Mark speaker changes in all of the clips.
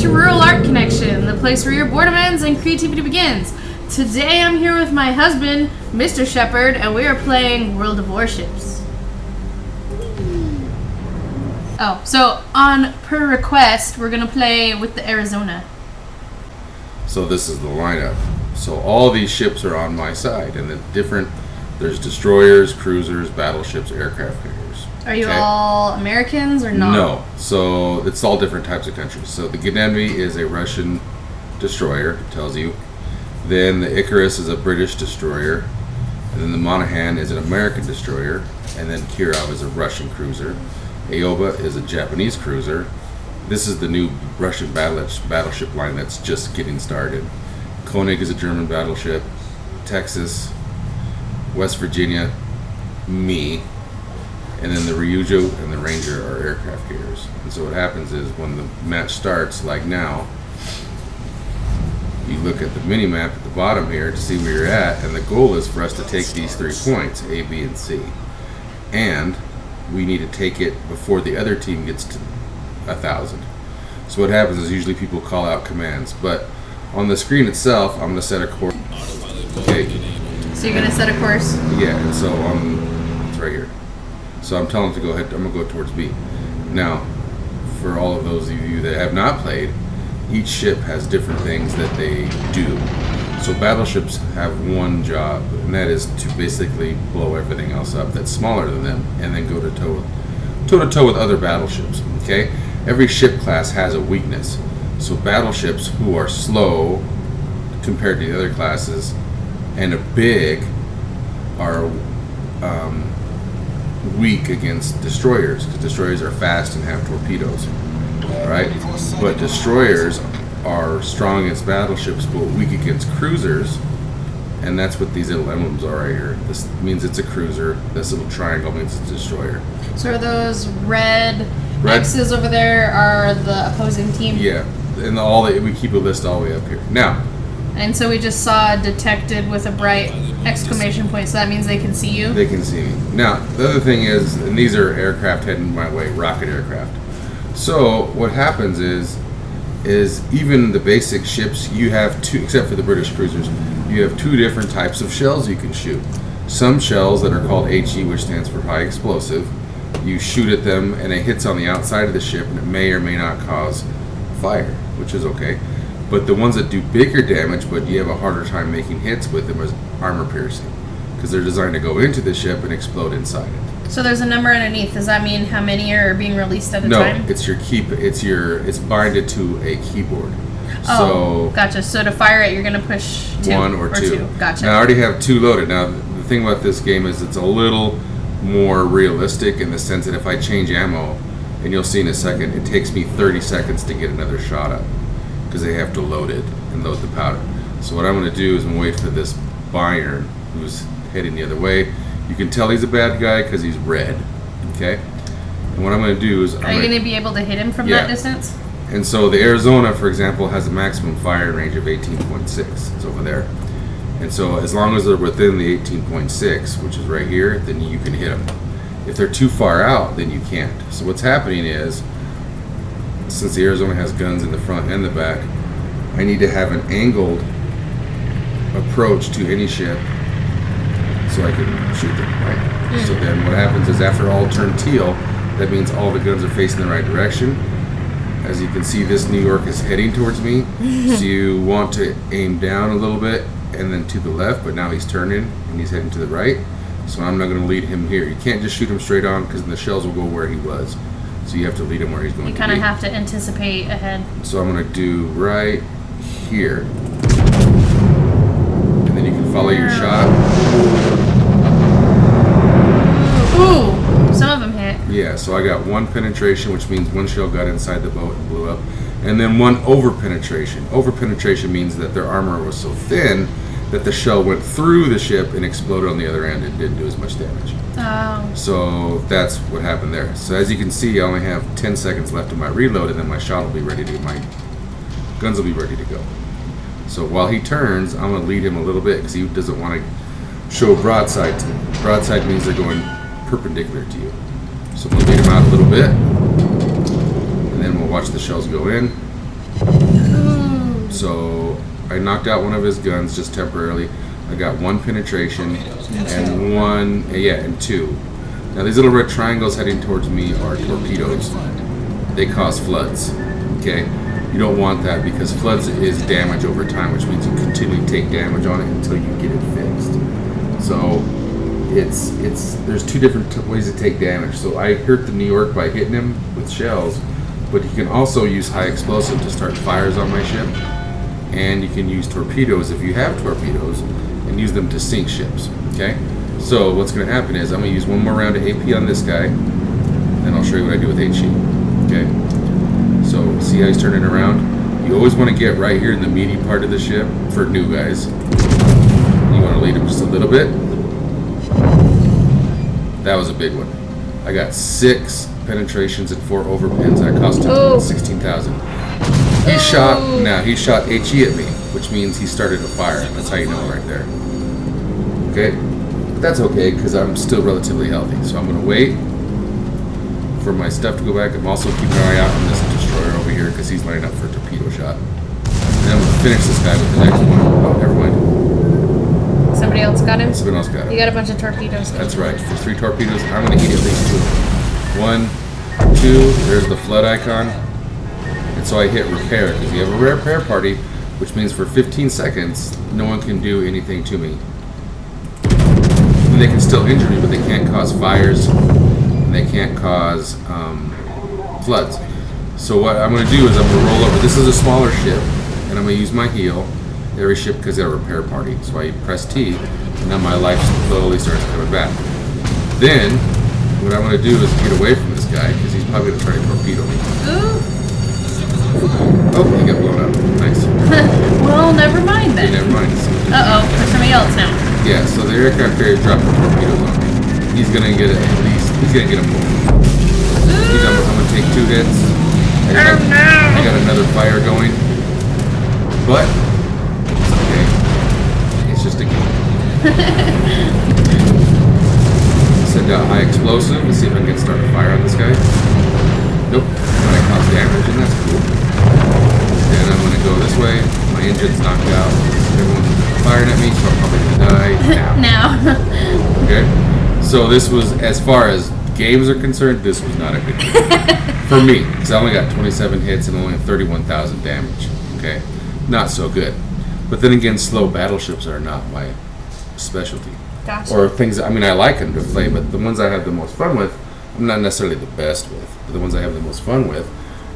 Speaker 1: to Rural Art Connection, the place where your boredom ends and creativity begins. Today I'm here with my husband, Mr. Shepard, and we are playing World of Warships. Oh, so on per request, we're gonna play with the Arizona.
Speaker 2: So this is the lineup. So all these ships are on my side, and there's destroyers, cruisers, battleships, aircraft carriers.
Speaker 1: Are you all Americans or not?
Speaker 2: No. So it's all different types of countries. So the Gnevi is a Russian destroyer, it tells you. Then the Icarus is a British destroyer. And then the Monahan is an American destroyer. And then Kirov is a Russian cruiser. Aoba is a Japanese cruiser. This is the new Russian battleship line that's just getting started. Koenig is a German battleship. Texas, West Virginia, me. And then the Ryujo and the Ranger are aircraft carriers. And so what happens is when the match starts, like now, you look at the mini map at the bottom here to see where you're at, and the goal is for us to take these 3 points, A, B, and C. And we need to take it before the other team gets to 1,000. So what happens is usually people call out commands, but on the screen itself, I'm going to set a course. Okay.
Speaker 1: So you're going to set a course?
Speaker 2: Yeah, and so it's right here. So I'm telling them to go ahead, I'm going to go towards B. Now, for all of those of you that have not played, each ship has different things that they do. So battleships have one job, and that is to basically blow everything else up that's smaller than them, and then go toe-to-toe with other battleships, okay? Every ship class has a weakness. So battleships who are slow compared to the other classes and are big are weak against destroyers, because destroyers are fast and have torpedoes, right? But destroyers are strong against battleships but weak against cruisers, and that's what these little emblems are right here. This means it's a cruiser. This little triangle means it's a destroyer.
Speaker 1: So are those red X's over there are the opposing team?
Speaker 2: Yeah, and we keep a list all the way up here. Now,
Speaker 1: and so we just saw detected with a bright exclamation point, so that means they can see you?
Speaker 2: They can see me. Now, the other thing is, and these are aircraft heading my way, rocket aircraft. So what happens is even the basic ships, you have two, except for the British cruisers, you have 2 different types of shells you can shoot. Some shells that are called HE, which stands for high explosive, you shoot at them and it hits on the outside of the ship and it may or may not cause fire, which is okay. But the ones that do bigger damage, but you have a harder time making hits with them, is armor piercing, because they're designed to go into the ship and explode inside it.
Speaker 1: So there's a number underneath. Does that mean how many are being released at a time?
Speaker 2: No, it's it's binded to a keyboard.
Speaker 1: Oh, so gotcha. So to fire it, you're going to push 2
Speaker 2: 1 or 2.
Speaker 1: Gotcha.
Speaker 2: Now I already have 2 loaded. Now the thing about this game is it's a little more realistic in the sense that if I change ammo, and you'll see in a second, it takes me 30 seconds to get another shot up, because they have to load it and load the powder. So what I'm going to do is I'm going to wait for this Bayern, who's heading the other way. You can tell he's a bad guy because he's red, okay? And what I'm going to do is...
Speaker 1: Are you going to be able to hit him from that distance?
Speaker 2: And so the Arizona, for example, has a maximum firing range of 18.6. It's over there. And so as long as they're within the 18.6, which is right here, then you can hit them. If they're too far out, then you can't. So what's happening is, since the Arizona has guns in the front and the back, I need to have an angled approach to any ship so I can shoot them, right? So then what happens is after all turn teal, that means all the guns are facing the right direction. As you can see, this New York is heading towards me. So you want to aim down a little bit and then to the left, but now he's turning and he's heading to the right. So I'm not going to lead him here. You can't just shoot him straight on, because the shells will go where he was. So you have to lead him where he's going to be.
Speaker 1: You kind of have to anticipate ahead. So
Speaker 2: I'm going to do right here. And then you can follow your shot.
Speaker 1: Ooh, some of them hit.
Speaker 2: Yeah, so I got 1 penetration, which means 1 shell got inside the boat and blew up. And then 1 over-penetration. Over-penetration means that their armor was so thin that the shell went through the ship and exploded on the other end and didn't do as much damage.
Speaker 1: Oh.
Speaker 2: So that's what happened there. So as you can see, I only have 10 seconds left of my reload, and then my shot will be ready to, my guns will be ready to go. So while he turns, I'm going to lead him a little bit, because he doesn't want to show broadside to me. Broadside means they're going perpendicular to you. So I'm going to lead him out a little bit, and then we'll watch the shells go in,
Speaker 1: Ooh.
Speaker 2: So I knocked out one of his guns just temporarily. I got 1 penetration and 2. Now these little red triangles heading towards me are torpedoes. They cause floods. Okay, you don't want that because floods is damage over time, which means you continually take damage on it until you get it fixed. So there's 2 different ways to take damage. So I hurt the New York by hitting him with shells, but you can also use high explosive to start fires on my ship, and you can use torpedoes if you have torpedoes and use them to sink ships. Okay, so what's going to happen is I'm going to use 1 more round of AP on this guy, and I'll show you what I do with HE. Okay, so see how he's turning around? You always want to get right here in the meaty part of the ship for new guys. You want to lead him just a little bit. That was a big one. I got 6 penetrations and 4 overpins. I cost him 16,000. He shot HE at me, which means he started a fire. That's how you know right there. Okay? But that's okay, because I'm still relatively healthy. So I'm going to wait for my stuff to go back. I'm also keeping an eye out on this destroyer over here, because he's lining up for a torpedo shot. And I'm going to finish this guy with the next one. Oh, never mind.
Speaker 1: Somebody else got him?
Speaker 2: Someone else got him.
Speaker 1: You got a bunch of torpedoes.
Speaker 2: That's right. For 3 torpedoes, I'm going to eat at least 2 of them. 1, 2, there's the flood icon. And so I hit repair, because you have a repair party, which means for 15 seconds, no one can do anything to me. And they can still injure me, but they can't cause fires, and they can't cause floods. So what I'm going to do is I'm going to roll over. This is a smaller ship, and I'm going to use my heal. Every ship because they're a repair party. So I press T, and then my life slowly starts coming back. Then, what I'm going to do is get away from this guy, because he's probably going to try to torpedo me. Oh, he got blown up. Nice.
Speaker 1: Well, never mind then.
Speaker 2: Okay, never mind.
Speaker 1: Uh-oh, there's somebody else now.
Speaker 2: Yeah, so the aircraft carrier dropped the torpedoes on me. He's going to get it at least, he's going to get a move. I'm going to take 2 hits. I got another fire going. But just a game. Send out high explosive. Let's see if I can start a fire on this guy. Nope. But I cause damage, and that's cool. Then I'm going to go this way. My engine's knocked out. Everyone's firing at me, so I'm probably going to die now. Okay? So this was, as far as games are concerned, this was not a good game. For me, because I only got 27 hits and only 31,000 damage. Okay? Not so good. But then again, slow battleships are not my specialty.
Speaker 1: Gotcha.
Speaker 2: Or things, I mean, I like them to play, but the ones I have the most fun with, I'm not necessarily the best with. But the ones I have the most fun with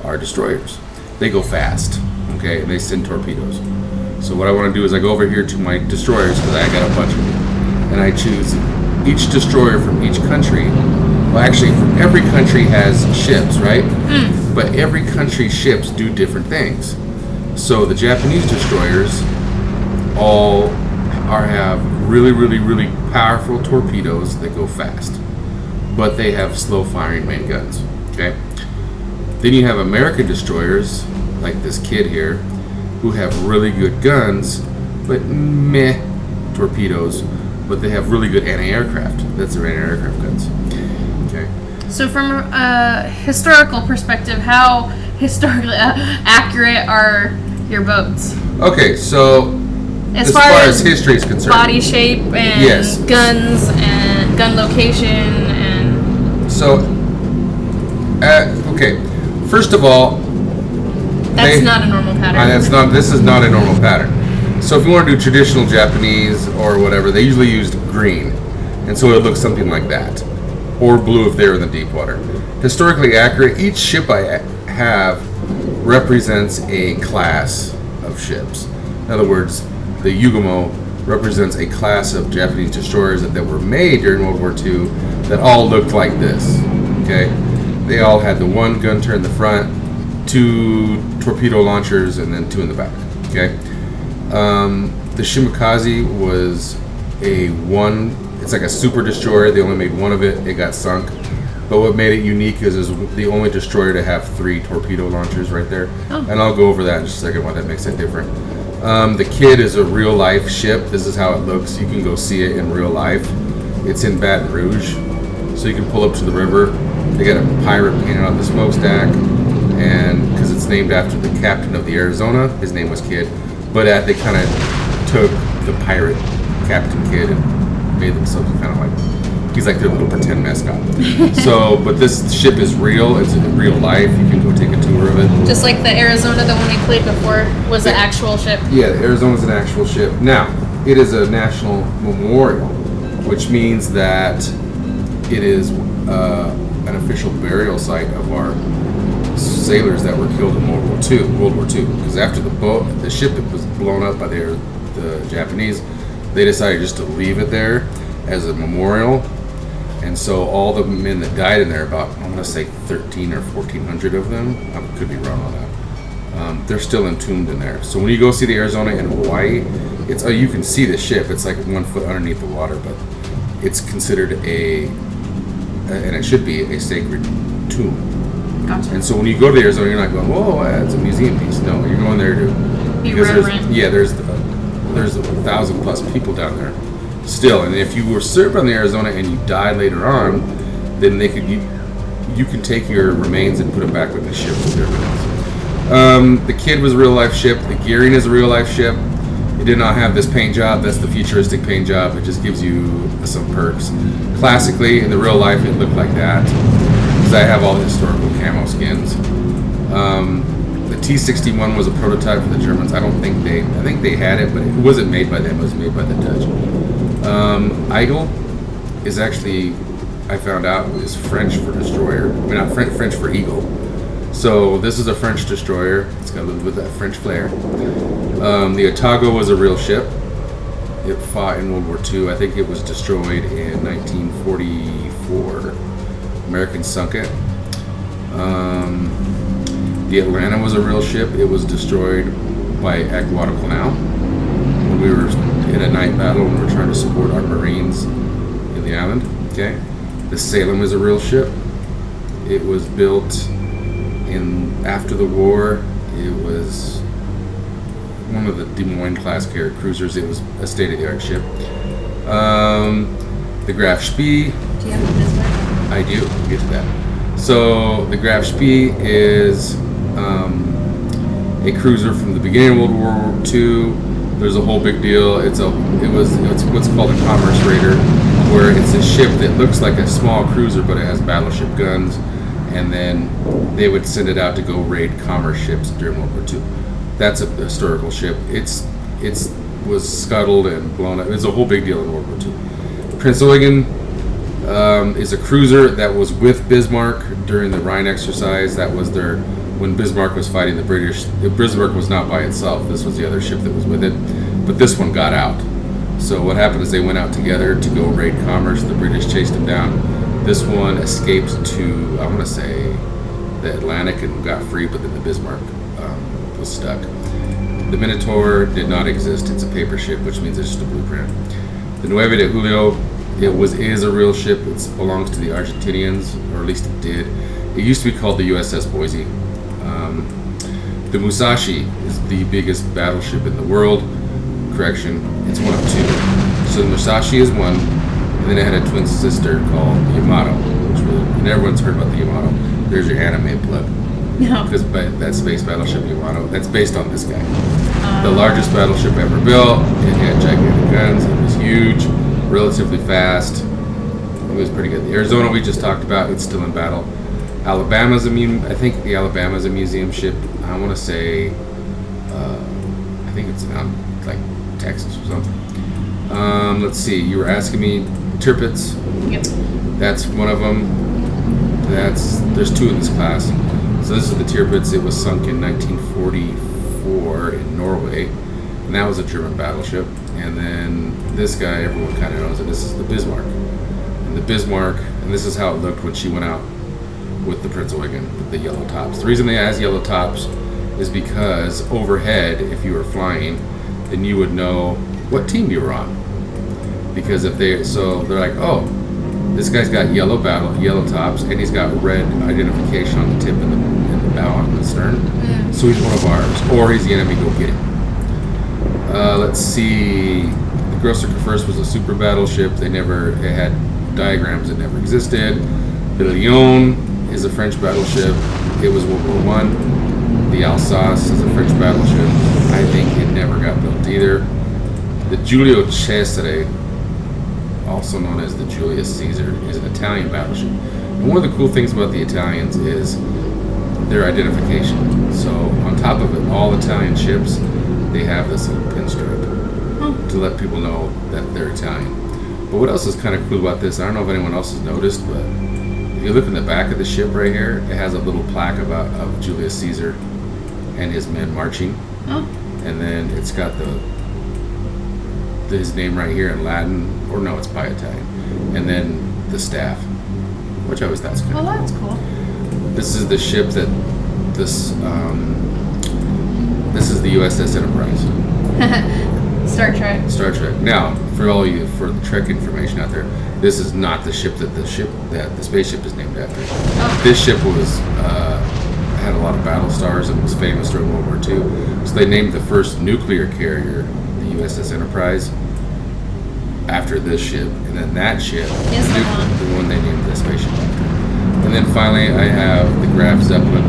Speaker 2: are destroyers. They go fast, okay, and they send torpedoes. So what I want to do is I go over here to my destroyers, because I got a bunch of them, and I choose each destroyer from each country. Well, actually, every country has ships, right? But every country's ships do different things. So the Japanese destroyers all have really, really, really powerful torpedoes that go fast, but they have slow firing main guns. Okay. Then you have American destroyers like this kid here, who have really good guns, but meh torpedoes, but they have really good anti-aircraft. That's their anti-aircraft guns. Okay.
Speaker 1: So from a historical perspective, how historically accurate are your boats?
Speaker 2: Okay, so as far as history is concerned,
Speaker 1: body shape and guns and gun location and
Speaker 2: so okay, first of all,
Speaker 1: that's not a normal pattern.
Speaker 2: This is not a normal pattern. So if you want to do traditional Japanese or whatever, they usually used green, and so it looks something like that, or blue if they're in the deep water. Historically accurate. Each ship I have represents a class of ships. In other words, the Yamato represents a class of Japanese destroyers that were made during World War II that all looked like this. Okay, they all had the 1 gun turret in the front, 2 torpedo launchers, and then 2 in the back. Okay, the Shimakaze was it's like a super destroyer. They only made 1 of it. It got sunk. But what made it unique is the only destroyer to have 3 torpedo launchers right there. Oh. And I'll go over that in just a second, why that makes it different. The Kid is a real life ship. This is how it looks. You can go see it in real life. It's in Baton Rouge. So you can pull up to the river. They got a pirate painted on the smokestack. And because it's named after the captain of the Arizona. His name was Kidd, but they kind of took the pirate Captain Kidd and made themselves kind of like, he's like their little pretend mascot. So, but this ship is real. It's in real life. You can go take a tour of it.
Speaker 1: Just like the Arizona, the one we played before, was an actual ship.
Speaker 2: Yeah, the Arizona's an actual ship. Now, it is a national memorial, which means that it is an official burial site of our sailors that were killed in World War II. Because after the ship was blown up by the Japanese, they decided just to leave it there as a memorial. And so all the men that died in there, about, I'm going to say 13 or 1,400 of them, I could be wrong on that, they're still entombed in there. So when you go see the Arizona in Hawaii, you can see the ship. It's like 1 foot underneath the water, but it's considered and it should be a sacred tomb.
Speaker 1: Gotcha.
Speaker 2: And so when you go to the Arizona, you're not going, whoa, it's a museum piece. No, you're going there to
Speaker 1: be reverent.
Speaker 2: There's 1,000+ people down there still. And if you were served on the Arizona and you died later on, then you can take your remains and put them back with the ship with everything else. The Kidd was a real life ship. The Gearing is a real life ship. It did not have this paint job. That's the futuristic paint job. It just gives you some perks. Classically, in the real life, it looked like that. Because I have all the historical camo skins. The T-61 was a prototype for the Germans. I think they had it, but it wasn't made by them. It was made by the Dutch. Eagle is actually, I found out, is French for destroyer. I mean, not French for eagle. So this is a French destroyer. It's got a little bit of that French flair. The Otago was a real ship. It fought in World War II. I think it was destroyed in 1944. Americans sunk it. The Atlanta was a real ship. It was destroyed at Guadalcanal when we were in a night battle and we were trying to support our Marines in the island. Okay. The Salem is a real ship. It was built after the war. It was one of the Des Moines class carrier cruisers. It was a state-of-the-art ship. The Graf Spee.
Speaker 1: Do you have the Bismarck?
Speaker 2: I do. We'll get to that. So the Graf Spee is a cruiser from the beginning of World War II. There's a whole big deal. It's what's called a commerce raider, where it's a ship that looks like a small cruiser, but it has battleship guns, and then they would send it out to go raid commerce ships during World War II. That's a historical ship. It was scuttled and blown up. It's a whole big deal in World War II. Prince Eugen is a cruiser that was with Bismarck during the Rhine exercise. That was when Bismarck was fighting the British. Bismarck was not by itself. This was the other ship that was with it. But this one got out. So what happened is they went out together to go raid commerce. The British chased them down. This one escaped to, I want to say, the Atlantic and got free, but then the Bismarck was stuck. The Minotaur did not exist. It's a paper ship, which means it's just a blueprint. The Nueve de Julio, is a real ship. It belongs to the Argentinians, or at least it did. It used to be called the USS Boise. The Musashi is the biggest battleship in the world. Correction, it's one of two. So the Musashi is one, and then it had a twin sister called the Yamato, and everyone's heard about the Yamato. There's your anime plug.
Speaker 1: No.
Speaker 2: Because that space battleship Yamato, that's based on this guy. The largest battleship ever built. It had gigantic guns. It was huge, relatively fast. It was pretty good. The Arizona we just talked about, it's still in battle. I think the Alabama's a museum ship. I want to say, I think it's in like Texas or something. Let's see. You were asking me Tirpitz.
Speaker 1: Yep.
Speaker 2: That's one of them. There's two in this class. So this is the Tirpitz. It was sunk in 1944 in Norway, and that was a German battleship. And then this guy, everyone kind of knows it. This is the Bismarck. And the Bismarck, and this is how it looked when she went out with the Prince Eugen, with the yellow tops. The reason they has yellow tops is because overhead, if you were flying, then you would know what team you were on. Because they're like, oh, this guy's got yellow tops, and he's got red identification on the tip and the bow on the stern. So he's one of ours, or he's the enemy. Go get him. Let's see. The Grosser First was a super battleship. It had diagrams that never existed. The Lion is a French battleship. It was World War I. The Alsace is a French battleship. I think it never got built either. The Giulio Cesare, also known as the Julius Caesar, is an Italian battleship. And one of the cool things about the Italians is their identification. So on top of it, all Italian ships, they have this little pinstripe to let people know that they're Italian. But what else is kind of cool about this, I don't know if anyone else has noticed, but if you look in the back of the ship right here, it has a little plaque of Julius Caesar and his men marching.
Speaker 1: Oh.
Speaker 2: And then it's got his name right here in Latin, or no, it's by Italian. And then the staff, which I always thought was kind of cool.
Speaker 1: Oh, that's cool.
Speaker 2: This is the ship that this is the USS Enterprise.
Speaker 1: Star Trek.
Speaker 2: Star Trek. Now, for all you for the Trek information out there, this is not the ship that the spaceship is named after.
Speaker 1: Oh.
Speaker 2: This ship was had a lot of battle stars and was famous during World War II. So they named the first nuclear carrier the USS Enterprise after this ship, and then that ship
Speaker 1: is
Speaker 2: the one they named the spaceship after. And then finally, I have the Graf Zeppelin,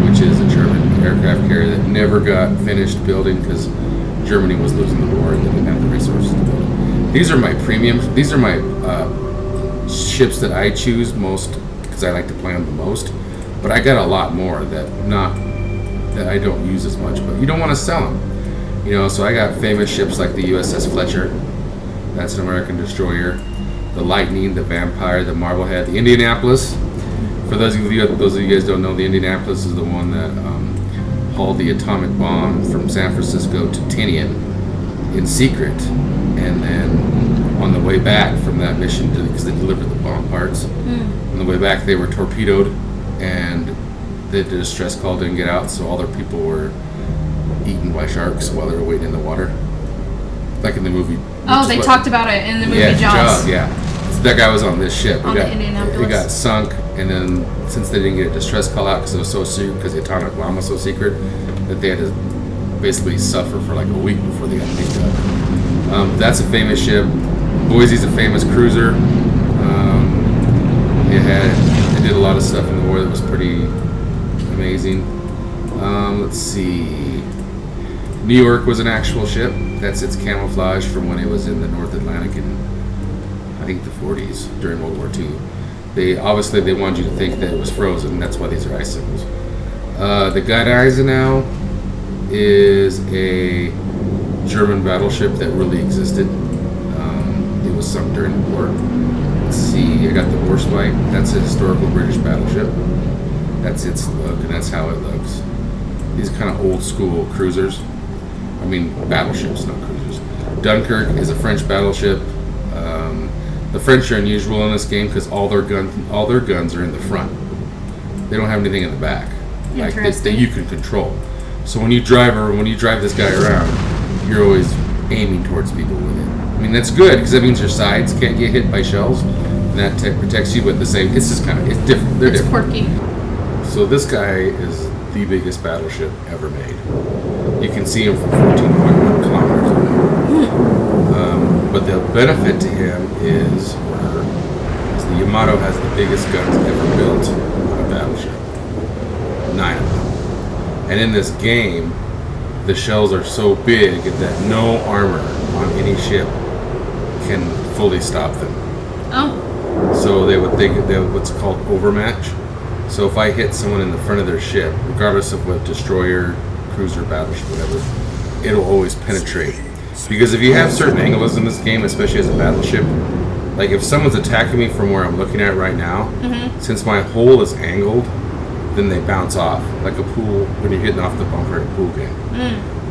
Speaker 2: which is a German aircraft carrier that never got finished building because Germany was losing the war and they didn't have the resources to build it. These are my premiums. These are my ships that I choose most because I like to play them the most. But I got a lot more that I don't use as much. But you don't want to sell them, you know. So I got famous ships like the USS Fletcher. That's an American destroyer. The Lightning, the Vampire, the Marblehead, the Indianapolis. For those of you guys don't know, the Indianapolis is the one that hauled the atomic bomb from San Francisco to Tinian in secret, and then on the way back from that mission, because they delivered the bomb parts, on the way back they were torpedoed, and the distress call didn't get out, so all their people were eaten by sharks while they were waiting in the water, like in the movie.
Speaker 1: Oh, they talked about it in the movie Jaws.
Speaker 2: Yeah. So that guy was on this ship.
Speaker 1: On the Indianapolis.
Speaker 2: It got sunk, and then since they didn't get a distress call out because it was so secret, because the atomic bomb was so secret, that they had to basically suffer for like a week before they got picked up. That's a famous ship. Boise's a famous cruiser. It did a lot of stuff in the war that was pretty amazing. Let's see. New York was an actual ship. That's its camouflage from when it was in the North Atlantic in, I think, the 40s during World War II. They wanted you to think that it was frozen. That's why these are icicles. The Guy Eisenhower is a German battleship that really existed. It was sunk during the war. Let's see, I got the Warspite. That's a historical British battleship. That's its look, and that's how it looks. These kind of old school cruisers. I mean, battleships, not cruisers. Dunkirk is a French battleship. The French are unusual in this game because all their guns are in the front. They don't have anything in the back, like this that you can control. So when you drive this guy around, you're always aiming towards people with it. I mean, that's good because that means your sides can't get hit by shells, and that protects you. But it's just kind of different. They're different.
Speaker 1: Quirky.
Speaker 2: So this guy is the biggest battleship ever made. You can see him from 14.1 kilometers away. But the benefit to him is the Yamato has the biggest guns ever built on a battleship. 9 of them. And in this game, the shells are so big that no armor on any ship can fully stop them.
Speaker 1: Oh.
Speaker 2: So they would think they what's called overmatch. So if I hit someone in the front of their ship, regardless of what destroyer, cruiser, battleship, whatever, it'll always penetrate. Because if you have certain angles in this game, especially as a battleship, like if someone's attacking me from where I'm looking at right now, since my hull is angled, then they bounce off like a pool when you're hitting off the bumper in a pool game.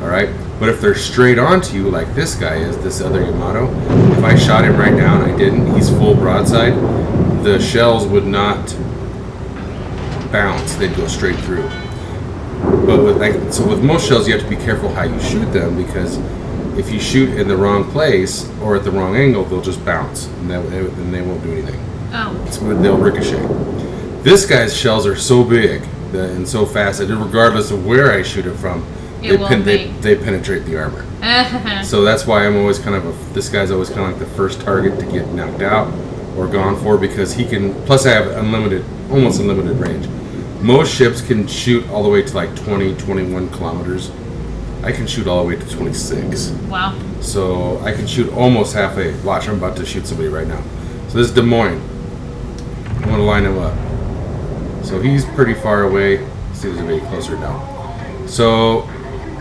Speaker 2: All right, but if they're straight onto you, like this guy is, this other Yamato, if I shot him right now and I didn't, he's full broadside, the shells would not bounce; they'd go straight through. But with most shells, you have to be careful how you shoot them because if you shoot in the wrong place or at the wrong angle, they'll just bounce and then they won't do anything.
Speaker 1: Oh.
Speaker 2: So they'll ricochet. This guy's shells are so big and so fast that regardless of where I shoot it from, they penetrate the armor. So that's why I'm always this guy's always kind of like the first target to get knocked out or gone for because he can, plus I have almost unlimited range. Most ships can shoot all the way to like 20, 21 kilometers. I can shoot all the way to 26.
Speaker 1: Wow.
Speaker 2: So I can shoot almost halfway. Watch, I'm about to shoot somebody right now. So this is Des Moines. I'm going to line him up. So he's pretty far away. Seems to be closer now. So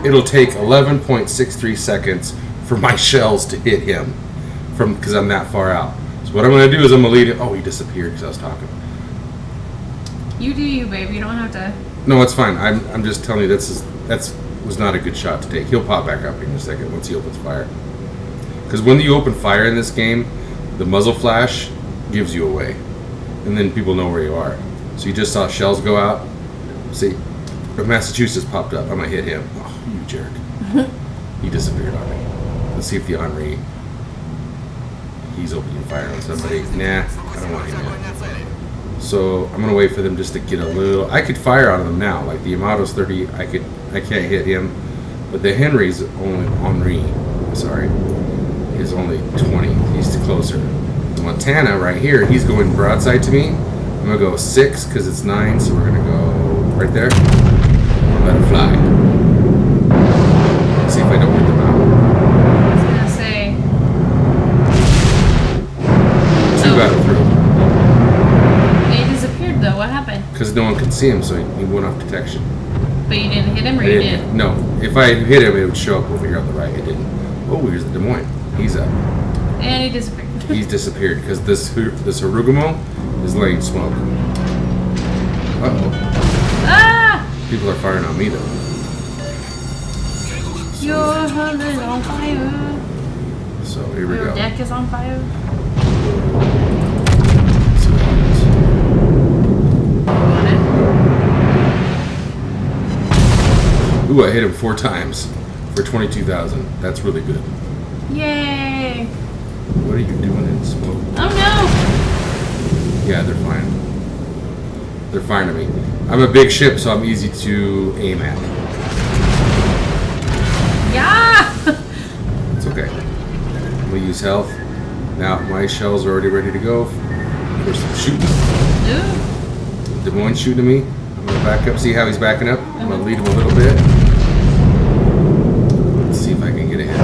Speaker 2: it'll take 11.63 seconds for my shells to hit him because I'm that far out. So what I'm going to do is I'm going to lead him. Oh, he disappeared because I was talking.
Speaker 1: You do you, babe. You don't have to.
Speaker 2: No, it's fine. I'm just telling you that was not a good shot to take. He'll pop back up in a second once he opens fire. Because when you open fire in this game, the muzzle flash gives you away. And then people know where you are. So you just saw shells go out. See, Massachusetts popped up. I'm going to hit him. Oh, you jerk. He disappeared on me. Let's see if the Henri, he's opening fire on somebody. Nah, I don't want him yet. So I'm going to wait for them just to get a little... I could fire on them now. Like the Yamato's 30, I can't hit him. But the Henry's Henri, is only 20. He's closer. The Montana right here, he's going broadside to me. I'm going to go 6 because it's 9, so we're going to go right there. Let it fly. See if I don't hit them out.
Speaker 1: I was gonna say.
Speaker 2: 2 got it through.
Speaker 1: He disappeared though. What happened?
Speaker 2: Because no one could see him, so he went off detection.
Speaker 1: But you didn't hit him, or you did?
Speaker 2: No. If I hit him, it would show up over here on the right. It didn't. Oh, here's the Des Moines. He's up.
Speaker 1: And he disappeared.
Speaker 2: He's disappeared because this Harugamo is laying smoke. Uh-oh.
Speaker 1: Ah!
Speaker 2: People are firing on me, though.
Speaker 1: Your husband is on fire.
Speaker 2: So here we
Speaker 1: Your
Speaker 2: go.
Speaker 1: deck is on fire.
Speaker 2: Let's see what happens.
Speaker 1: Want it?
Speaker 2: Ooh, I hit him 4 times for 22,000. That's really good.
Speaker 1: Yay!
Speaker 2: What are you doing in smoke?
Speaker 1: Oh no!
Speaker 2: Yeah, they're fine. They're fine to me. I'm a big ship, so I'm easy to aim at.
Speaker 1: Yeah!
Speaker 2: It's okay. We use health. Now my shells are already ready to go for some shooting.
Speaker 1: Ooh.
Speaker 2: Des Moines shooting at me. I'm gonna back up. See how he's backing up? I'm gonna lead him a little bit. Let's see if I can get a hit.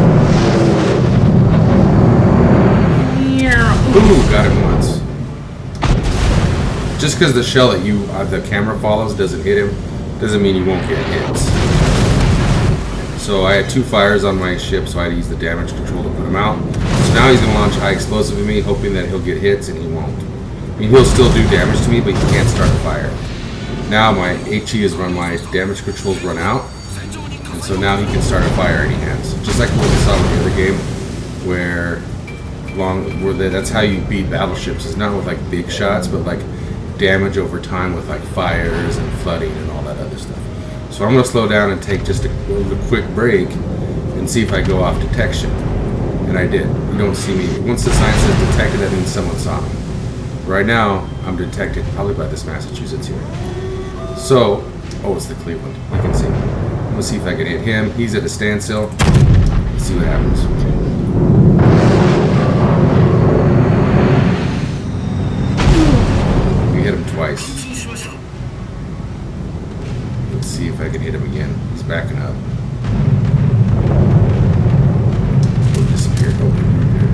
Speaker 2: Ooh, got him once. Just because the shell that the camera follows doesn't hit him, doesn't mean you won't get hits. So I had 2 fires on my ship, so I had to use the damage control to put him out. So now he's going to launch high explosive at me, hoping that he'll get hits, and he won't. I mean, he'll still do damage to me, but he can't start a fire. Now my HE is run, my damage controls run out, and so now he can start a fire and he has. Just like what we saw in the other game, where that's how you beat battleships. It's not with like big shots, but like damage over time with like fires and flooding and all that other stuff. So I'm going to slow down and take just a quick break and see if I go off detection. And I did. You don't see me. Once the sign says detected, that means someone saw me. Right now, I'm detected probably by this Massachusetts here. So, oh, it's the Cleveland. You can see me. I'm going to see if I can hit him. He's at a standstill. Let's see what happens. Hit him twice. Let's see if I can hit him again. He's backing up. Oh, disappeared. Oh, right there.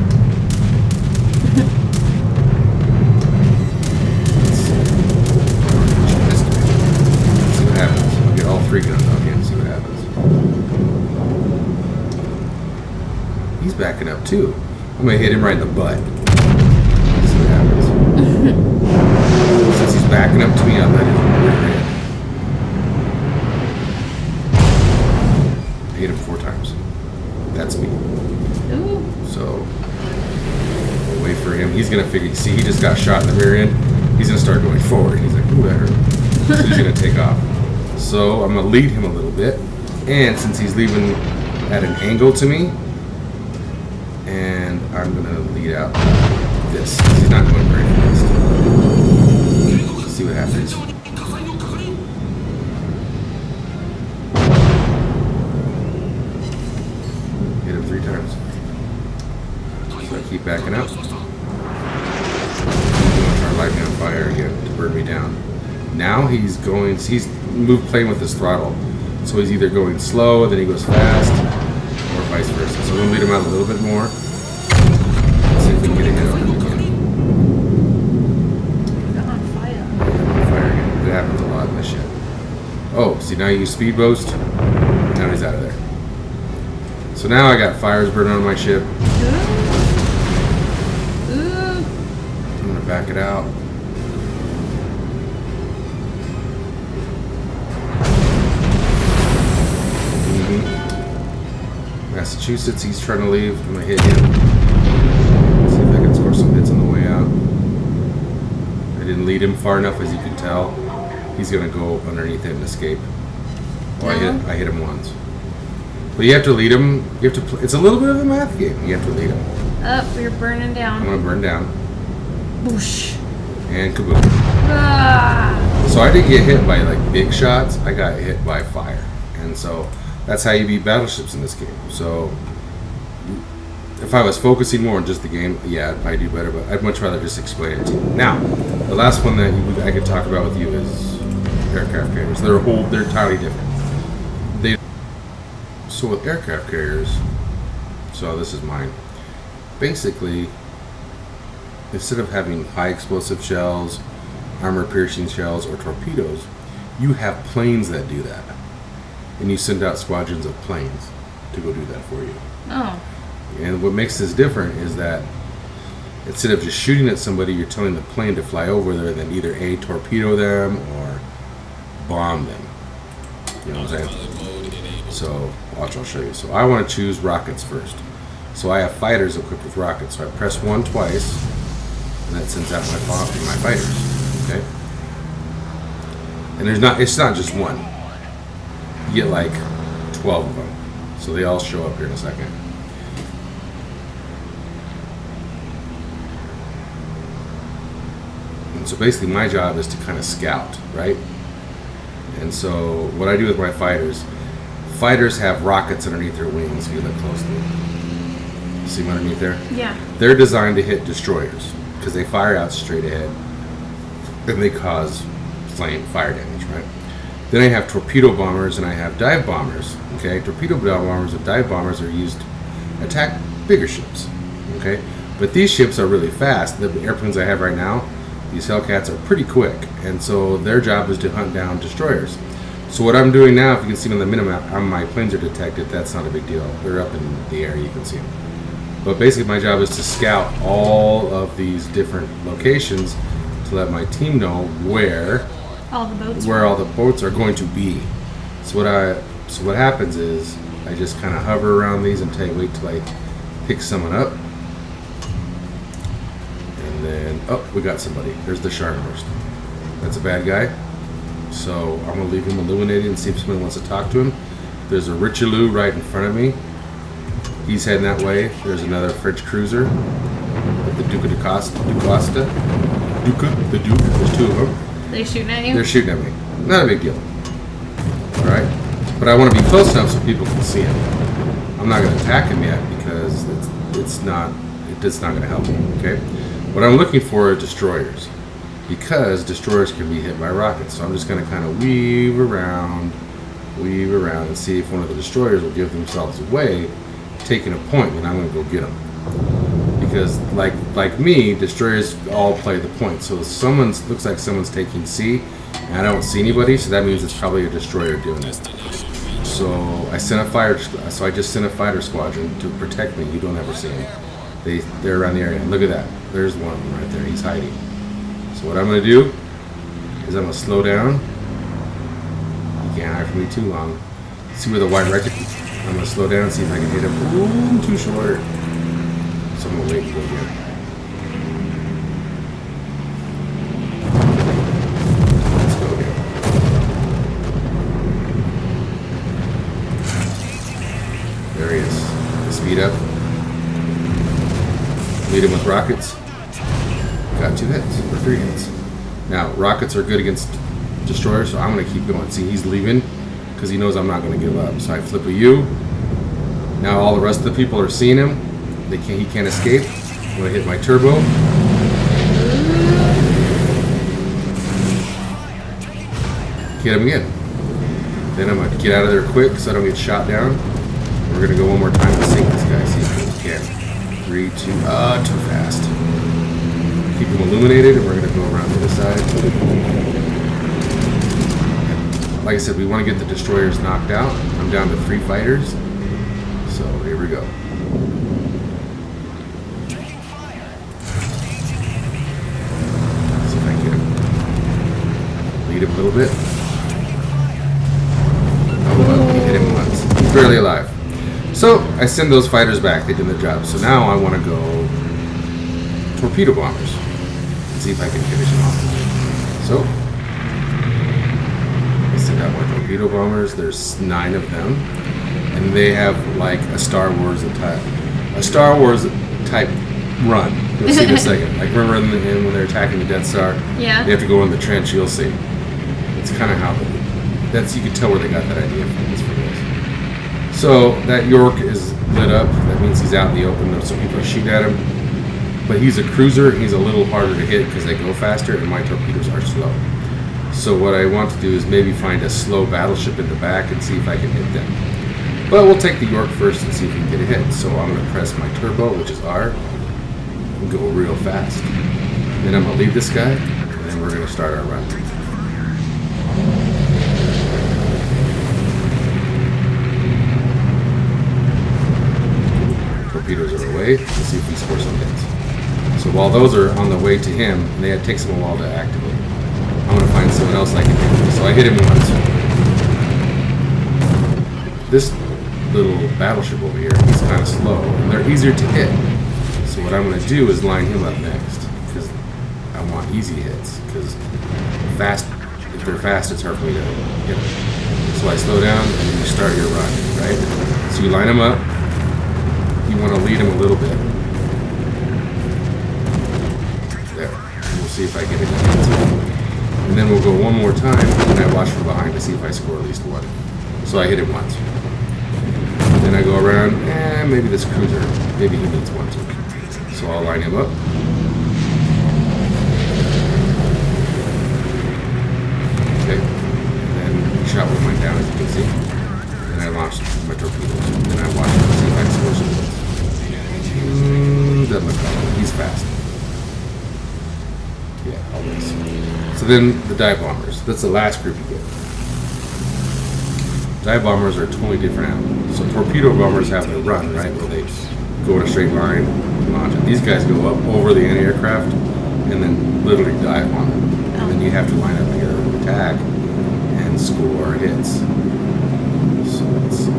Speaker 2: Let's see what happens. I'll get all 3 guns on him and see what happens. He's backing up too. I'm gonna hit him right in the butt. Let's see what happens. Since he's backing up to me, I'll let him rear end. I hit him 4 times. That's me.
Speaker 1: Ooh.
Speaker 2: So, we'll wait for him. He's gonna figure. See, he just got shot in the rear end. He's gonna start going forward. He's like, ooh, that hurt. So he's gonna take off. So I'm gonna lead him a little bit. And since he's leaving at an angle to me, and I'm gonna lead out this. He's not going very fast. Let's see what happens. Hit him 3 times. So I keep backing up. He's going to try to light me on fire again to burn me down. Now he's playing with his throttle. So he's either going slow, then he goes fast, or vice versa. So I'm going to lead him out a little bit more. Let's see if we can get a hit on him again.
Speaker 1: Got on fire.
Speaker 2: Fire again. It happens a lot in this ship. Oh, see, now you use speed boost. Now he's out of there. So now I got fires burning on my ship.
Speaker 1: Ooh.
Speaker 2: I'm going to back it out. Massachusetts, he's trying to leave. I'm going to hit him. See if I can score some hits on the way out. I didn't lead him far enough, as you can tell. He's going to go underneath it and escape. Oh, I hit him once. But you have to lead him. You have to. It's a little bit of a math game. You have to lead him.
Speaker 1: Up, you're burning down.
Speaker 2: I'm going to burn down.
Speaker 1: Boosh.
Speaker 2: And kaboom.
Speaker 1: Ah.
Speaker 2: So I didn't get hit by like big shots. I got hit by fire. And so that's how you beat battleships in this game. So if I was focusing more on just the game, yeah, I'd probably do better, but I'd much rather just explain it to you. Now, the last one that I could talk about with you is aircraft carriers. They're entirely different. So with aircraft carriers, so this is mine. Basically, instead of having high explosive shells, armor piercing shells, or torpedoes, you have planes that do that. And you send out squadrons of planes to go do that for you.
Speaker 1: Oh.
Speaker 2: And what makes this different is that instead of just shooting at somebody, you're telling the plane to fly over there and then either A, torpedo them or bomb them. You know what I'm saying? So, watch, I'll show you. So I want to choose rockets first. So I have fighters equipped with rockets. So I press 1 twice, and that sends out my fighters. Okay? And it's not just one. You get like 12 of them. So they all show up here in a second. And so basically my job is to kind of scout, right? And so what I do with my fighters have rockets underneath their wings if you look closely. See them underneath there?
Speaker 1: Yeah.
Speaker 2: They're designed to hit destroyers because they fire out straight ahead and they cause fire damage, right? Then I have torpedo bombers and I have dive bombers. Okay, torpedo bombers and dive bombers are used to attack bigger ships. Okay, but these ships are really fast. The airplanes I have right now, these Hellcats, are pretty quick, and so their job is to hunt down destroyers. So what I'm doing now, if you can see them on the minimap, my planes are detected. That's not a big deal. They're up in the air, you can see them. But basically my job is to scout all of these different locations to let my team know where all the boats are going to be. So what happens is I just kind of hover around these and wait till I pick someone up. And then, oh, we got somebody. There's the Sharnhorst. That's a bad guy. So I'm going to leave him illuminated and see if somebody wants to talk to him. There's a Richelieu right in front of me. He's heading that way. There's another French cruiser. The Duke de Costa. The Duke. There's 2 of them.
Speaker 1: They shooting at you?
Speaker 2: They're shooting at me. Not a big deal. Alright? But I want to be close enough so people can see him. I'm not going to attack him yet because it's not going to help me. Okay? What I'm looking for are destroyers. Because destroyers can be hit by rockets. So I'm just going to kind of weave around and see if one of the destroyers will give themselves away, taking a point, and I'm going to go get them. Because like me, destroyers all play the point. So looks like someone's taking C, and I don't see anybody, so that means it's probably a destroyer doing it. So I just sent a fighter squadron to protect me. You don't ever see them. They're around the area. And look at that. There's one of them right there. He's hiding. So what I'm going to do is I'm going to slow down. You can't hide from me too long. See where the white rectangle. I'm going to slow down and see if I can hit him. Ooh, too short. So I'm going to wait and go again. Let's go again. There he is. Speed up. Lead him with rockets. Got 2 hits, or 3 hits. Now, rockets are good against destroyers, so I'm going to keep going. See, he's leaving because he knows I'm not going to give up. So I flip a U. Now all the rest of the people are seeing him. He can't escape. I'm going to hit my turbo. hit him again. Then I'm gonna get out of there quick so I don't get shot down. We're gonna go one more time and sink this guy. See if we can. 3, 2. Too fast. Keep him illuminated, and we're gonna go around to the side. Like I said, we want to get the destroyers knocked out. I'm down to 3 fighters. So here we go. See if I can lead him a little bit. Oh well, we hit him once. He's barely alive. So I send those fighters back. They did their job. So now I want to go torpedo bombers and see if I can finish them off. So I send out my torpedo bombers. There's 9 of them, and they have like a Star Wars type run. You'll see in a second. Like remember when they're attacking the Death Star?
Speaker 1: Yeah.
Speaker 2: They have to go in the trench. You'll see. It's kind of how you can tell where they got that idea from. It's from this. So that York is lit up. That means he's out in the open. So people are shooting at him. But he's a cruiser. He's a little harder to hit because they go faster, and my torpedoes are slow. So what I want to do is maybe find a slow battleship in the back and see if I can hit them. But we'll take the York first and see if we can get a hit. So I'm going to press my turbo, which is R, and go real fast. Then I'm going to lead this guy, and then we're going to start our run. Torpedoes are away. Let's see if we score some hits. So while those are on the way to him, and it takes them a while to activate, I'm going to find someone else I can hit. So I hit him once. This little battleship over here, he's kind of slow, and they're easier to hit. So what I'm going to do is line him up next, because I want easy hits. Because if they're fast, it's hard for me to hit them. So I slow down, and then you start your run, right? So you line them up. You want to lead him a little bit. There. And we'll see if I get it. And then we'll go one more time, and I watch from behind to see if I score at least one. So I hit him once. Then I go around, maybe this cruiser, maybe he needs one too. So I'll line him up. Okay. And then shot one went down, as you can see. And I launched my torpedoes. And I watched him to see if I can score some hits. Doesn't look like it. He's fast. Yeah, always. So then the dive bombers. That's the last group you get. Dive bombers are totally different animals. So torpedo bombers have a run, right, where they go in a straight line and launch it. These guys go up over the anti-aircraft and then literally dive on them. And then you have to line up your attack and score hits. So let's see.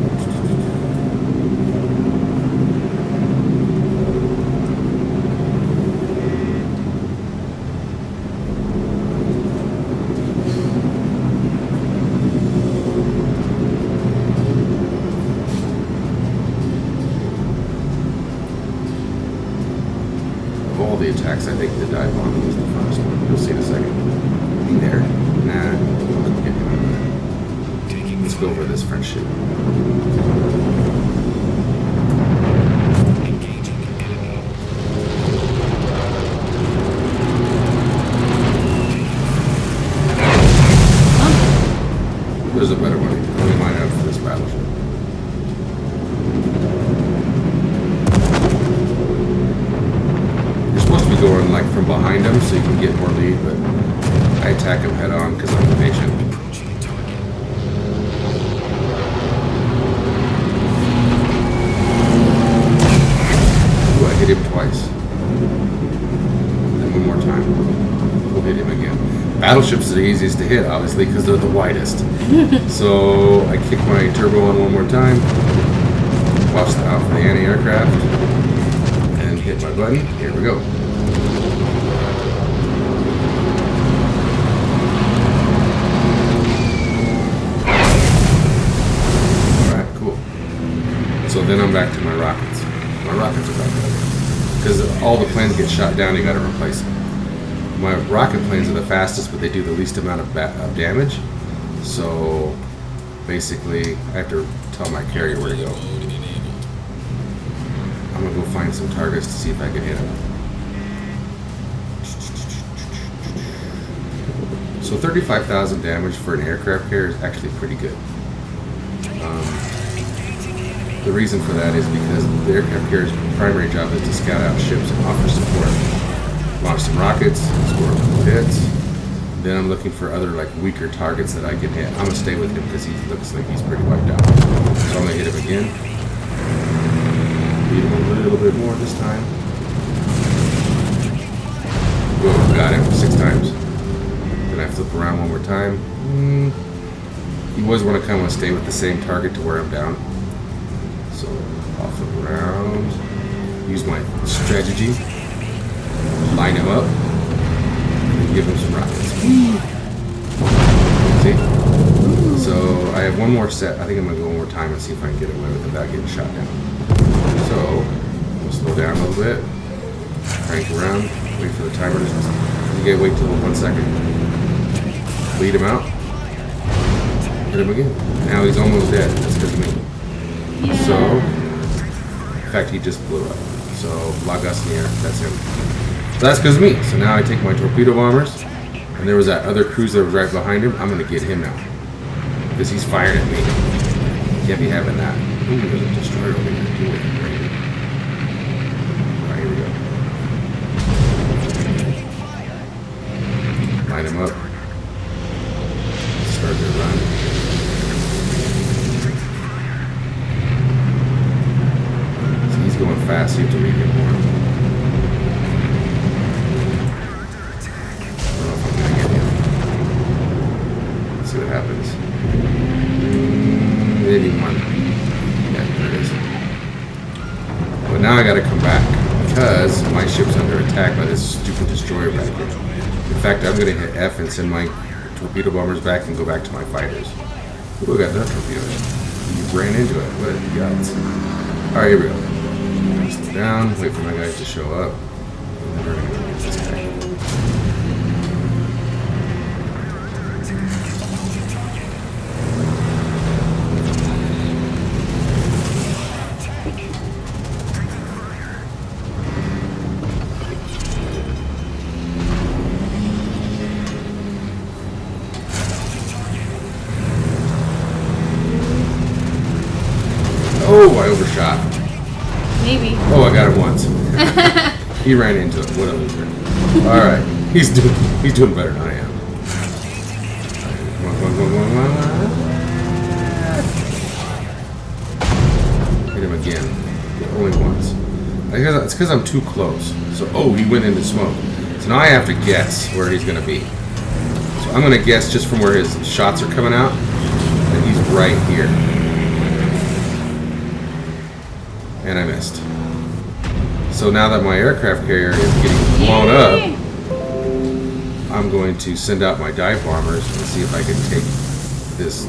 Speaker 2: All the attacks, I think the dive bomb was the first one. You'll see in a second. In there. Nah, we'll get him. Let's go over this French ship. There's a better one. Let me line up for this battleship. Be going like from behind them so you can get more lead, but I attack him head on because I'm impatient. Ooh, I hit him twice. Then one more time. We'll hit him again. Battleships are the easiest to hit, obviously, because they're the widest. So I kick my turbo on one more time. Watch out for the anti-aircraft. And hit my button. Here we go. So then I'm back to my rockets. My rockets are back up. Because all the planes get shot down, you gotta replace them. My rocket planes are the fastest, but they do the least amount of damage. So basically, I have to tell my carrier where to go. I'm gonna go find some targets to see if I can hit them. So 35,000 damage for an aircraft carrier is actually pretty good. The reason for that is because the aircraft carrier's primary job is to scout out ships and offer support. Launch some rockets, score a couple hits. Then I'm looking for other like weaker targets that I can hit. I'm gonna stay with him because he looks like he's pretty wiped out. So I'm gonna hit him again. Beat him a little bit more this time. Whoa, got him 6 times. Then I flip around one more time. You always want to kind of stay with the same target to wear him down. So I'll flip around, use my strategy, line him up, and give him some rockets. See? So I have one more set. I think I'm going to go one more time and see if I can get away with it without getting shot down. So we'll slow down a little bit, crank around, wait for the timer to wait till 1 second. Lead him out. Hit him again. Now he's almost dead. That's because of me.
Speaker 1: Yeah.
Speaker 2: So, in fact, he just blew up. So, Lagos in the air. That's him. So that's because of me. So now I take my torpedo bombers, and there was that other cruiser that was right behind him. I'm going to get him now. Because he's firing at me. Can't be having that. Ooh, there's a destroyer over here. Deal with him. Alright, here we go. Line him up. Start their run. So he's going fast, so you have to read him more. I don't know if I'm going to get him. Let's see what happens. Maybe 1. Yeah, there it is. But now I gotta come back because my ship's under attack by this stupid destroyer back here. In fact, I'm gonna hit F and send my torpedo bombers back and go back to my fighters. Ooh, I got that torpedo. You ran into it. What you got? Alright, here we go. Slow down, wait for my guys to show up. And then we're gonna go get this guy. Oh, I overshot.
Speaker 1: Maybe.
Speaker 2: Oh, I got him once. He ran into it. What a loser. Alright. He's doing better than I am. Come on. Hit him again. Only once. It's because I'm too close. So, oh, he went into smoke. So now I have to guess where he's going to be. So I'm going to guess just from where his shots are coming out that he's right here. And I missed. So now that my aircraft carrier is getting blown up, I'm going to send out my dive bombers and see if I can take these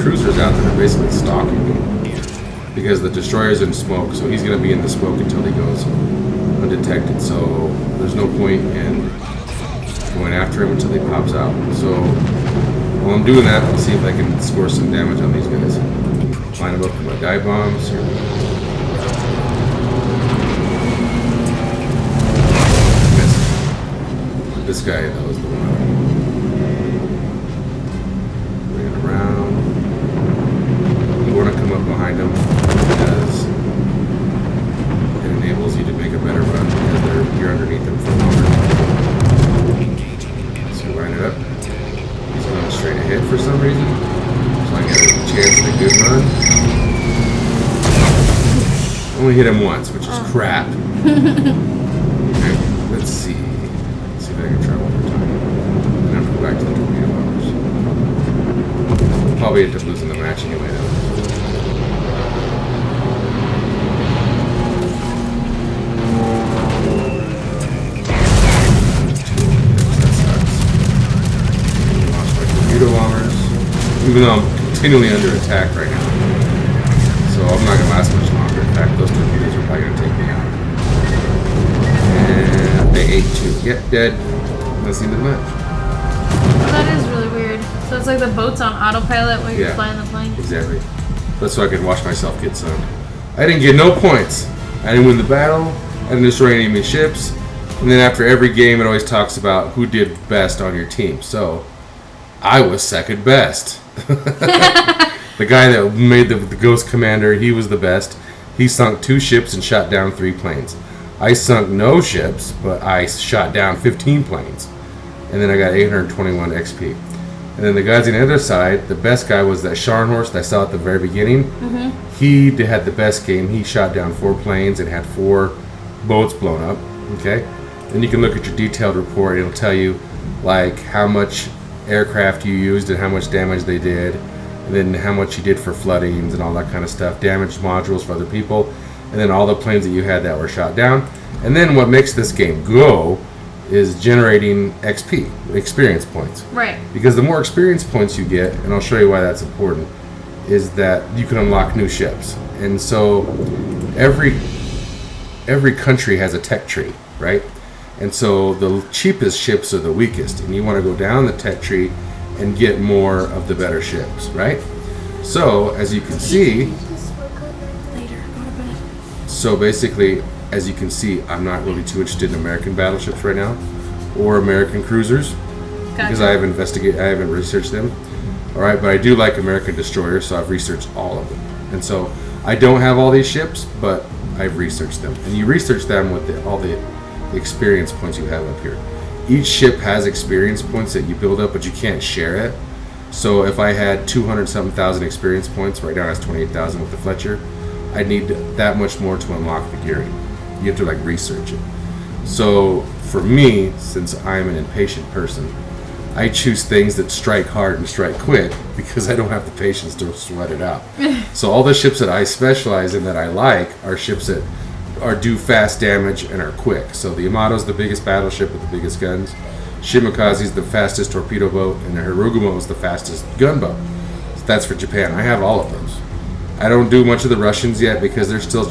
Speaker 2: cruisers out that are basically stalking me. Because the destroyer's in smoke, so he's going to be in the smoke until he goes undetected. So there's no point in going after him until he pops out. So while I'm doing that, I'll see if I can score some damage on these guys. Line them up with my dive bombs. Here we go. This guy, that was the one. Bring it around. You want to come up behind him because it enables you to make a better run because you're underneath him for longer. So line it up. He's going straight ahead for some reason. So I get a chance at a good run. Only hit him once, which is crap. Okay, let's see. I can try one more time. And have to go back to the torpedo bombers. We'll probably end up losing the match anyway, though. That sucks. Lost my torpedo bombers. Even though I'm continually under attack right now. So I'm not going to last much longer. In fact, those torpedoes are probably going to take me out. And they ate 2. Yep, dead. That's the end of the match.
Speaker 1: Oh, that is really weird. So it's like the boat's on autopilot when you're flying the plane?
Speaker 2: Exactly. That's so I could watch myself get sunk. I didn't get no points. I didn't win the battle. I didn't destroy any ships. And then after every game, it always talks about who did best on your team. So I was second best. The guy that made the Ghost Commander, he was the best. He sunk 2 ships and shot down 3 planes. I sunk no ships, but I shot down 15 planes. And then I got 821 XP. And then the guys on the other side, the best guy was that Scharnhorst I saw at the very beginning. He had the best game. He shot down 4 planes and had 4 boats blown up. Okay? Then you can look at your detailed report. It'll tell you like how much aircraft you used and how much damage they did. And then how much you did for floodings and all that kind of stuff. Damaged modules for other people. And then all the planes that you had that were shot down. And then what makes this game go is generating XP, experience points.
Speaker 1: Right.
Speaker 2: Because the more experience points you get, and I'll show you why that's important, is that you can unlock new ships. And so every country has a tech tree, right? And so the cheapest ships are the weakest. And you want to go down the tech tree and get more of the better ships, right? So, as you can see, so basically, as you can see, I'm not really too interested in American battleships right now, or American cruisers, because I haven't researched them. All right, but I do like American destroyers, so I've researched all of them. And so I don't have all these ships, but I've researched them. And you research them with all the experience points you have up here. Each ship has experience points that you build up, but you can't share it. So if I had 200-something thousand experience points, right now it has 28,000 with the Fletcher, I'd need that much more to unlock the gearing. You have to like research it. So for me, since I'm an impatient person, I choose things that strike hard and strike quick because I don't have the patience to sweat it out. So all the ships that I specialize in that I like are ships that do fast damage and are quick. So the Yamato's the biggest battleship with the biggest guns. Shimakaze's the fastest torpedo boat, and the Hirogumo is the fastest gunboat. So that's for Japan. I have all of those. I don't do much of the Russians yet because they're still,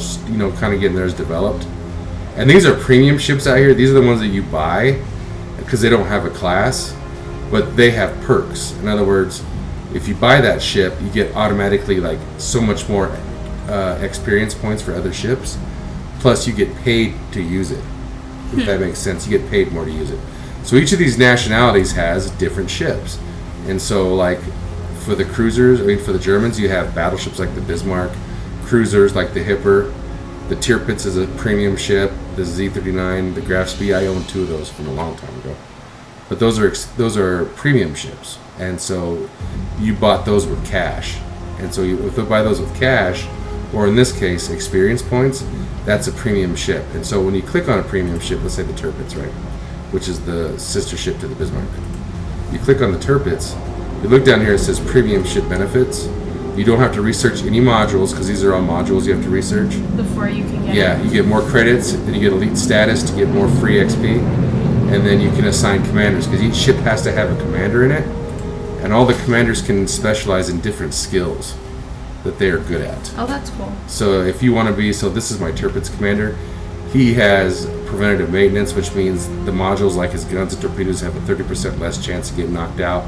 Speaker 2: kind of getting theirs developed. And these are premium ships out here. These are the ones that you buy because they don't have a class, but they have perks. In other words, if you buy that ship, you get automatically like so much more experience points for other ships. Plus, you get paid to use it. If that makes sense, you get paid more to use it. So each of these nationalities has different ships, and so like for the cruisers, for the Germans, you have battleships like the Bismarck, cruisers like the Hipper, the Tirpitz is a premium ship, the Z-39, the Graf Spee. I own 2 of those from a long time ago, but those are premium ships, and so you bought those with cash, and so if you buy those with cash, or in this case, experience points. That's a premium ship. And so when you click on a premium ship, let's say the Tirpitz, right, which is the sister ship to the Bismarck. You click on the Tirpitz, you look down here, it says premium ship benefits. You don't have to research any modules because these are all modules you have to research.
Speaker 1: Before you can get
Speaker 2: Yeah, you get more credits, then you get elite status to get more free XP, and then you can assign commanders because each ship has to have a commander in it, and all the commanders can specialize in different skills that they are good at.
Speaker 1: Oh, that's cool.
Speaker 2: So if you want to be, so this is my Tirpitz commander. He has preventative maintenance, which means the modules like his guns and torpedoes have a 30% less chance of getting knocked out.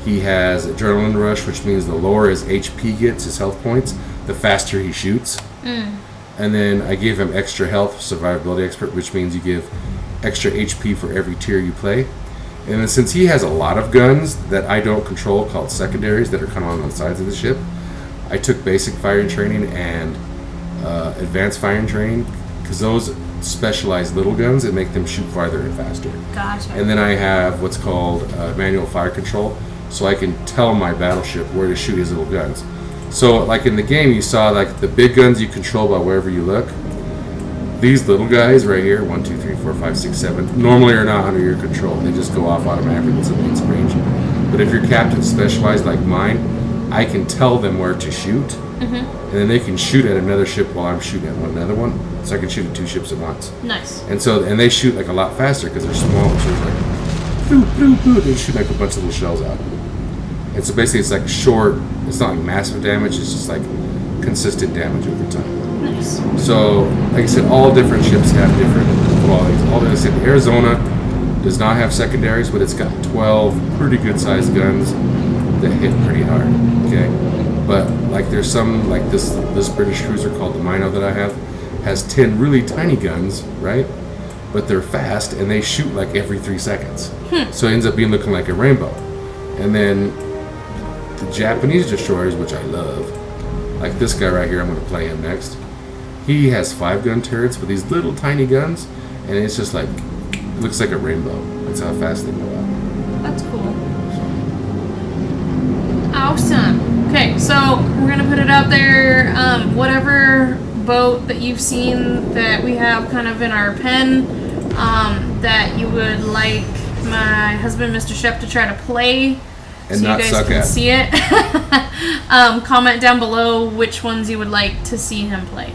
Speaker 2: He has adrenaline rush, which means the lower his HP gets, his health points, the faster he shoots. And then I gave him extra health, survivability expert, which means you give extra HP for every tier you play. And then since he has a lot of guns that I don't control called secondaries that are kind of on the sides of the ship, I took basic firing training and advanced firing training because those specialize little guns and make them shoot farther and faster.
Speaker 1: Gotcha.
Speaker 2: And then I have what's called manual fire control, so I can tell my battleship where to shoot his little guns. So like in the game you saw like the big guns you control by wherever you look. These little guys right here, 1, 2, 3, 4, 5, 6, 7, normally are not under your control. They just go off automatically when something hits range. But if your captain's specialized like mine, I can tell them where to shoot, and then they can shoot at another ship while I'm shooting at another one. So I can shoot at 2 ships at once.
Speaker 1: Nice.
Speaker 2: And they shoot like a lot faster because they're small. So it's like, boo, boo, boo. They shoot like a bunch of little shells out. And so basically it's like short. It's not like massive damage. It's just like consistent damage over time.
Speaker 1: Nice.
Speaker 2: So like I said, all different ships have different qualities. Like I said, Arizona does not have secondaries, but it's got 12 pretty good sized guns that hit pretty hard. Okay, but like there's some like this British cruiser called the Mino that I have has 10 really tiny guns, right? But they're fast and they shoot like every 3 seconds. So it ends up looking like a rainbow. And then the Japanese destroyers, which I love, like this guy right here, I'm going to play him next. He has 5-gun turrets with these little tiny guns, and it's just like, it looks like a rainbow. That's how fast they go out.
Speaker 1: That's cool. Awesome. Okay, so we're going to put it out there. Whatever boat that you've seen that we have kind of in our pen that you would like my husband, Mr. Shep, to try to play,
Speaker 2: And
Speaker 1: so
Speaker 2: not
Speaker 1: you guys
Speaker 2: suck
Speaker 1: can
Speaker 2: at.
Speaker 1: see it. Comment down below which ones you would like to see him play.